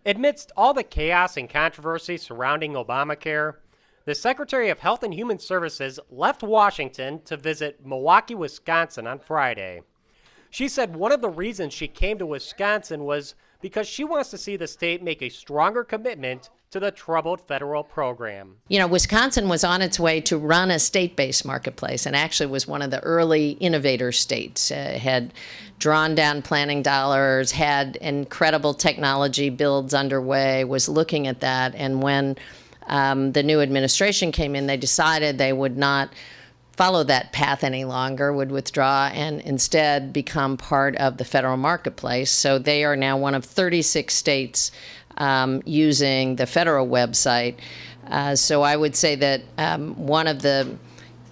Amidst all the chaos and controversy surrounding Obamacare, the Secretary of Health and Human Services left Washington to visit Milwaukee, Wisconsin on Friday. She said one of the reasons she came to Wisconsin was because she wants to see the state make a stronger commitment to the troubled federal program. You know, Wisconsin was on its way to run a state-based marketplace and actually was one of the early innovator states, had drawn down planning dollars, had incredible technology builds underway, was looking at that. And when the new administration came in, they decided they would not follow that path any longer, would withdraw and instead become part of the federal marketplace. So they are now one of 36 states using the federal website. So I would say that one of the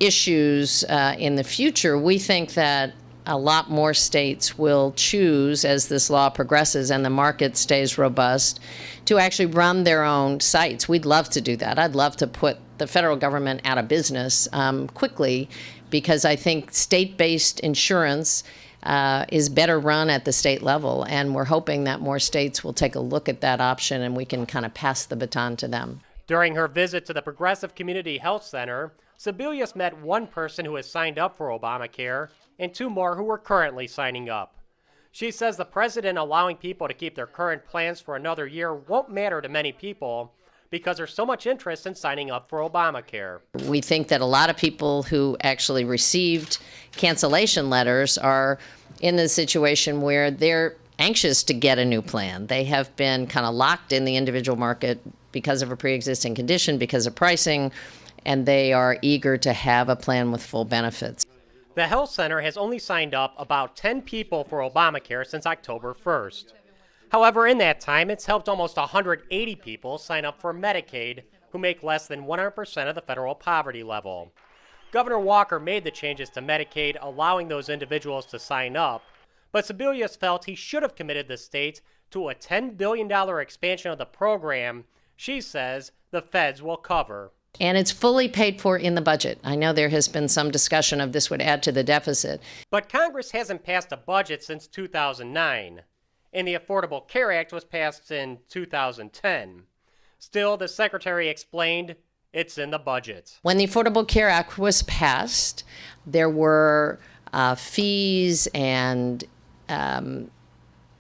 issues in the future, we think that a lot more states will choose, as this law progresses and the market stays robust, to actually run their own sites. We'd love to do that. I'd love to put the federal government out of business quickly, because I think state-based insurance is better run at the state level, and we're hoping that more states will take a look at that option and we can kind of pass the baton to them. During her visit to the Progressive Community Health Center, Sebelius met one person who has signed up for Obamacare and two more who are currently signing up. She says the president allowing people to keep their current plans for another year won't matter to many people because there's so much interest in signing up for Obamacare. We think that a lot of people who actually received cancellation letters are in the situation where they're anxious to get a new plan. They have been kind of locked in the individual market because of a pre-existing condition, because of pricing, and they are eager to have a plan with full benefits. The health center has only signed up about 10 people for Obamacare since October 1st. However, in that time, it's helped almost 180 people sign up for Medicaid who make less than 100% of the federal poverty level. Governor Walker made the changes to Medicaid, allowing those individuals to sign up, but Sebelius felt he should have committed the state to a $10 billion expansion of the program she says the feds will cover. And it's fully paid for in the budget. I know there has been some discussion of this would add to the deficit. But Congress hasn't passed a budget since 2009, and the Affordable Care Act was passed in 2010. Still, the secretary explained it's in the budget. When the Affordable Care Act was passed, there were fees and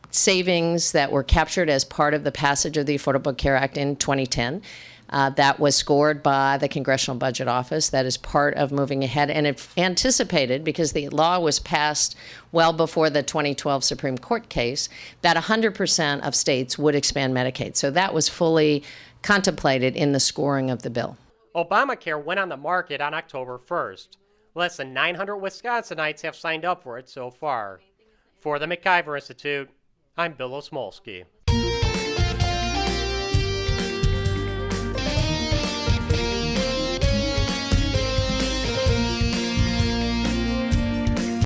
savings that were captured as part of the passage of the Affordable Care Act in 2010. That was scored by the Congressional Budget Office. That is part of moving ahead. And it anticipated, because the law was passed well before the 2012 Supreme Court case, that 100% of states would expand Medicaid. So that was fully contemplated in the scoring of the bill. Obamacare went on the market on October 1st. Less than 900 Wisconsinites have signed up for it so far. For the McIver Institute, I'm Bill Osmolsky.